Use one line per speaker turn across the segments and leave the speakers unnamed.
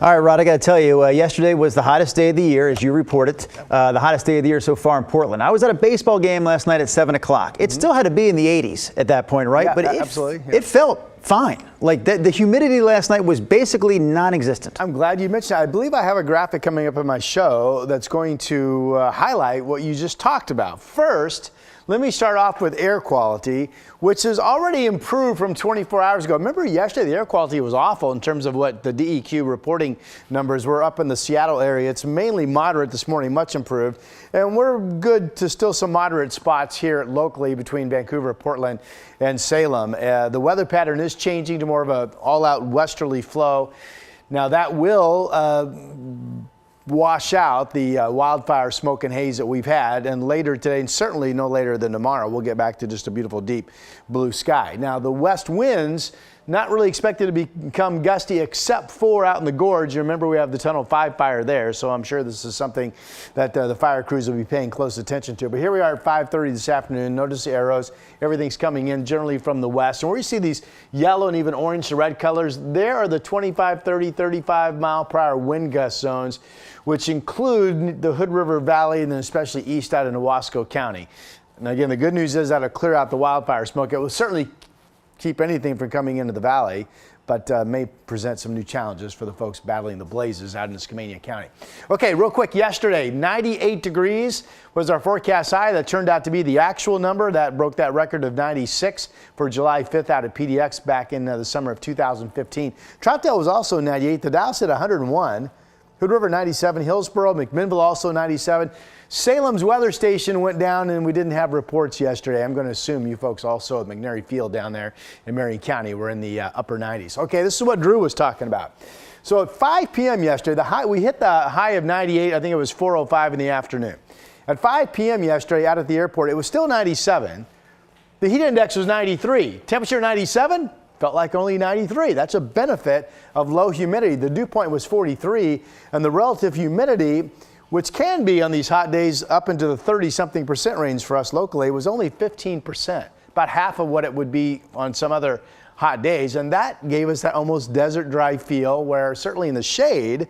All right, Rod, I got to tell you, yesterday was the hottest day of the year, as you reported, the hottest day of the year so far in Portland. I was at a baseball game last night at 7 o'clock. It still had to be in the 80s at that point, right?
Yeah,
but
absolutely. Yeah.
It felt fine. Like the humidity last night was basically non-existent.
I'm glad you mentioned that. I believe I have a graphic coming up in my show that's going to highlight what you just talked about. First, let me start off with air quality, which has already improved from 24 hours ago. Remember yesterday the air quality was awful in terms of what the DEQ reporting numbers were up in the Seattle area. It's mainly moderate this morning, much improved. And we're good to still some moderate spots here locally between Vancouver, Portland, and Salem. The weather pattern is changing to more of an all-out westerly flow. Now that will wash out the wildfire smoke and haze that we've had, and later today, and certainly no later than tomorrow, we'll get back to just a beautiful deep blue sky. Now the west winds not really expected to become gusty except for out in the gorge. You remember we have the Tunnel 5 fire there, so I'm sure this is something that the fire crews will be paying close attention to. But here we are at 5:30 this afternoon. Notice the arrows. Everything's coming in generally from the west. And where you see these yellow and even orange to red colors, there are the 25, 30, 35 mile per hour wind gust zones, which include the Hood River Valley and then especially east out in Owasco County. And again, the good news is that'll clear out the wildfire smoke. It will certainly keep anything from coming into the valley, but may present some new challenges for the folks battling the blazes out in Skamania County. Okay, real quick, yesterday, 98 degrees was our forecast high. That turned out to be the actual number. That broke that record of 96 for July 5th out at PDX back in the summer of 2015. Troutdale was also 98. The Dalles hit 101. Hood River 97, Hillsboro, McMinnville also 97. Salem's weather station went down and we didn't have reports yesterday. I'm going to assume you folks also at McNary Field down there in Marion County were in the upper 90s. Okay, this is what Drew was talking about. So at 5 p.m. yesterday, we hit the high of 98. I think it was 4:05 in the afternoon. At 5 p.m. yesterday out at the airport, it was still 97. The heat index was 93. Temperature 97? Felt like only 93. That's a benefit of low humidity. The dew point was 43, and the relative humidity, which can be on these hot days up into the 30-something% range for us locally, was only 15%, about half of what it would be on some other hot days. And that gave us that almost desert dry feel where certainly in the shade,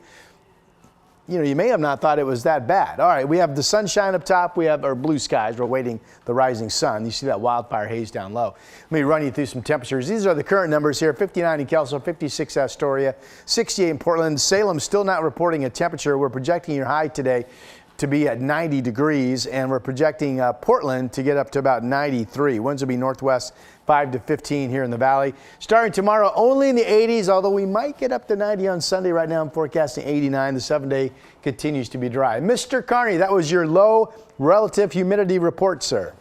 you know, you may have not thought it was that bad. All right, we have the sunshine up top. We have our blue skies. We're waiting the rising sun. You see that wildfire haze down low. Let me run you through some temperatures. These are the current numbers here. 59 in Kelso, 56 Astoria, 68 in Portland. Salem still not reporting a temperature. We're projecting your high today to be at 90 degrees, and we're projecting Portland to get up to about 93. Winds will be northwest 5 to 15 here in the valley. Starting tomorrow, only in the 80s, although we might get up to 90 on Sunday. Right now I'm forecasting 89. The 7-day continues to be dry. Mr. Carney, that was your low relative humidity report, sir.